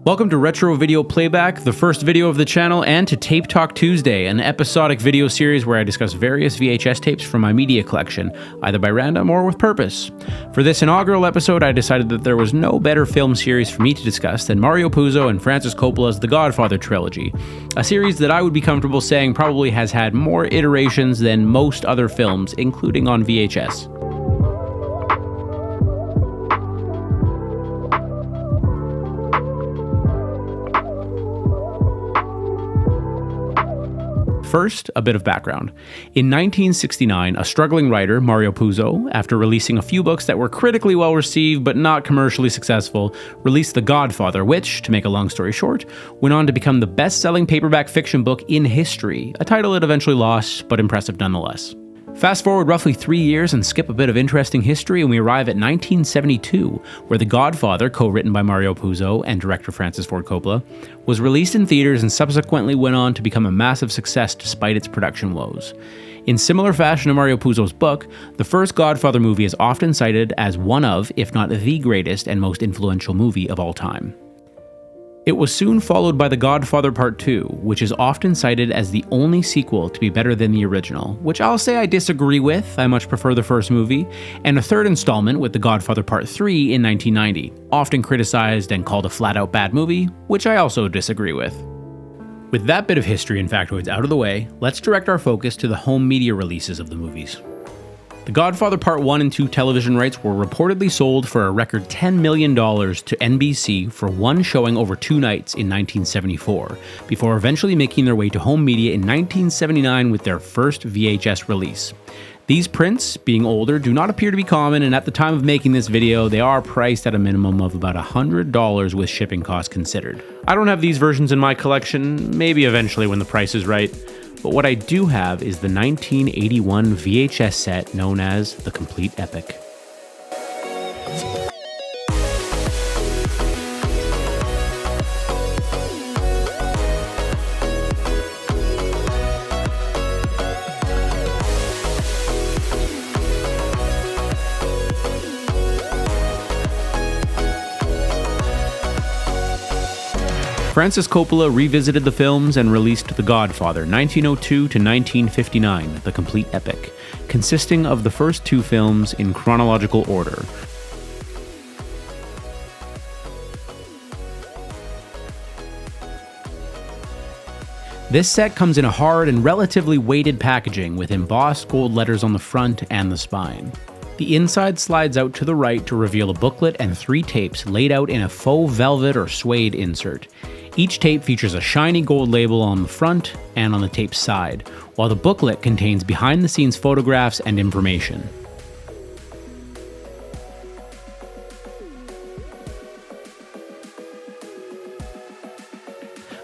Welcome to Retro Video Playback, the first video of the channel, and to Tape Talk Tuesday, an episodic video series where I discuss various VHS tapes from my media collection, either by random or with purpose. For this inaugural episode, I decided that there was no better film series for me to discuss than Mario Puzo and Francis Coppola's The Godfather Trilogy, a series that I would be comfortable saying probably has had more iterations than most other films, including on VHS. First, a bit of background. In 1969, a struggling writer, Mario Puzo, after releasing a few books that were critically well received but not commercially successful, released The Godfather, which, to make a long story short, went on to become the best-selling paperback fiction book in history, a title it eventually lost, but impressive nonetheless. Fast forward roughly 3 years and skip a bit of interesting history, and we arrive at 1972, where The Godfather, co-written by Mario Puzo and director Francis Ford Coppola, was released in theaters and subsequently went on to become a massive success despite its production woes. In similar fashion to Mario Puzo's book, the first Godfather movie is often cited as one of, if not the greatest and most influential movie of all time. It was soon followed by The Godfather Part II, which is often cited as the only sequel to be better than the original, which I'll say I disagree with. I much prefer the first movie, and a third installment with The Godfather Part III in 1990, often criticized and called a flat-out bad movie, which I also disagree with. With that bit of history and factoids out of the way, let's direct our focus to the home media releases of the movies. The Godfather Part 1 and 2 television rights were reportedly sold for a record $10 million to NBC for one showing over 2 nights in 1974, before eventually making their way to home media in 1979 with their first VHS release. These prints, being older, do not appear to be common, and at the time of making this video, they are priced at a minimum of about $100 with shipping costs considered. I don't have these versions in my collection, maybe eventually when the price is right. But what I do have is the 1981 VHS set known as the Complete Epic. Francis Coppola revisited the films and released The Godfather, 1902 to 1959, the Complete Epic, consisting of the first 2 films in chronological order. This set comes in a hard and relatively weighted packaging with embossed gold letters on the front and the spine. The inside slides out to the right to reveal a booklet and 3 tapes laid out in a faux velvet or suede insert. Each tape features a shiny gold label on the front and on the tape's side, while the booklet contains behind-the-scenes photographs and information.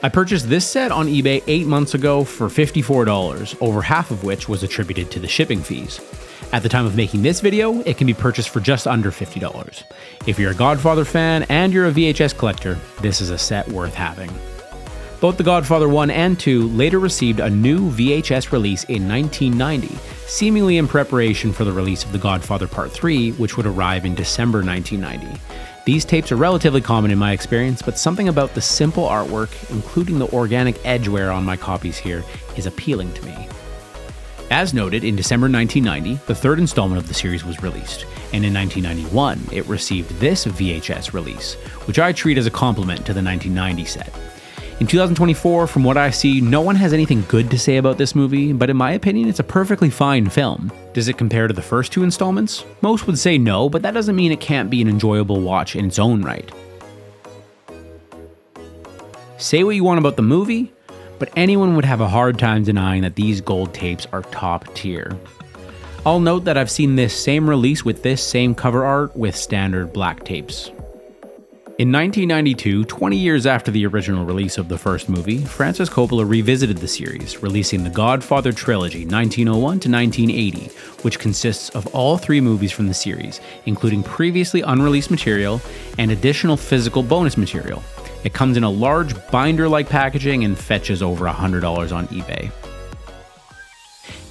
I purchased this set on eBay 8 months ago for $54, over half of which was attributed to the shipping fees. At the time of making this video, it can be purchased for just under $50. If you're a Godfather fan and you're a VHS collector, this is a set worth having. Both The Godfather 1 and 2 later received a new VHS release in 1990, seemingly in preparation for the release of The Godfather Part III, which would arrive in December 1990. These tapes are relatively common in my experience, but something about the simple artwork, including the organic edgeware on my copies here, is appealing to me. As noted, in December 1990, the third installment of the series was released, and in 1991, it received this VHS release, which I treat as a compliment to the 1990 set. In 2024, from what I see, no one has anything good to say about this movie, but in my opinion, it's a perfectly fine film. Does it compare to the first 2 installments? Most would say no, but that doesn't mean it can't be an enjoyable watch in its own right. Say what you want about the movie, but anyone would have a hard time denying that these gold tapes are top tier. I'll note that I've seen this same release with this same cover art with standard black tapes. In 1992, 20 years after the original release of the first movie, Francis Coppola revisited the series, releasing The Godfather Trilogy, 1901 to 1980, which consists of all 3 movies from the series, including previously unreleased material and additional physical bonus material. It comes in a large binder-like packaging and fetches over $100 on eBay.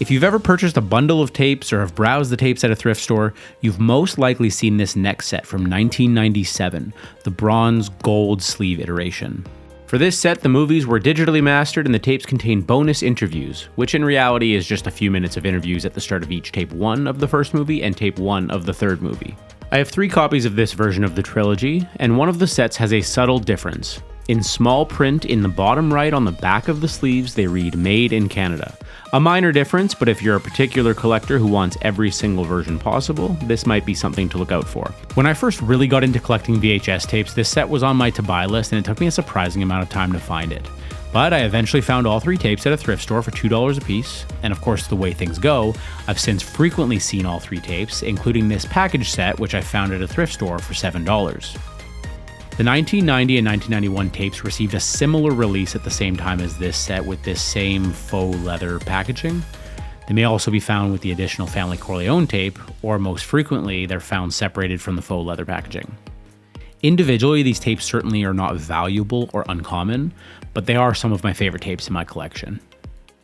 If you've ever purchased a bundle of tapes or have browsed the tapes at a thrift store, you've most likely seen this next set from 1997, the bronze gold sleeve iteration. For this set, the movies were digitally mastered and the tapes contain bonus interviews, which in reality is just a few minutes of interviews at the start of each tape 1 of the first movie and tape 1 of the third movie. I have 3 copies of this version of the trilogy, and one of the sets has a subtle difference. In small print in the bottom right on the back of the sleeves, they read "Made in Canada." A minor difference, but if you're a particular collector who wants every single version possible, this might be something to look out for. When I first really got into collecting VHS tapes, this set was on my to-buy list and it took me a surprising amount of time to find it. But I eventually found all 3 tapes at a thrift store for $2 a piece, and of course the way things go, I've since frequently seen all 3 tapes, including this package set which I found at a thrift store for $7. The 1990 and 1991 tapes received a similar release at the same time as this set with this same faux leather packaging. They may also be found with the additional Family Corleone tape, or most frequently, they're found separated from the faux leather packaging. Individually, these tapes certainly are not valuable or uncommon, but they are some of my favorite tapes in my collection.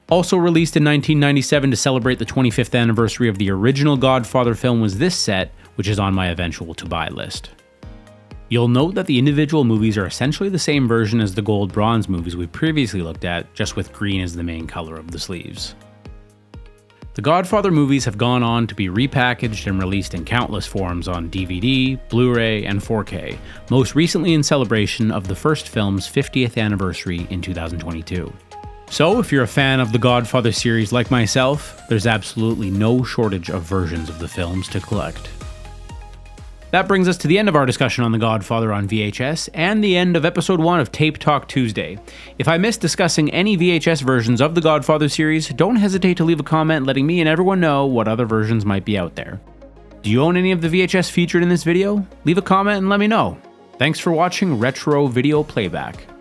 Also released in 1997 to celebrate the 25th anniversary of the original Godfather film was this set, which is on my eventual to-buy list. You'll note that the individual movies are essentially the same version as the gold-bronze movies we previously looked at, just with green as the main color of the sleeves. The Godfather movies have gone on to be repackaged and released in countless forms on DVD, Blu-ray, and 4K, most recently in celebration of the first film's 50th anniversary in 2022. So, if you're a fan of the Godfather series like myself, there's absolutely no shortage of versions of the films to collect. That brings us to the end of our discussion on The Godfather on VHS, and the end of episode 1 of Tape Talk Tuesday. If I missed discussing any VHS versions of the Godfather series, don't hesitate to leave a comment letting me and everyone know what other versions might be out there. Do you own any of the VHS featured in this video? Leave a comment and let me know. Thanks for watching Retro Video Playback.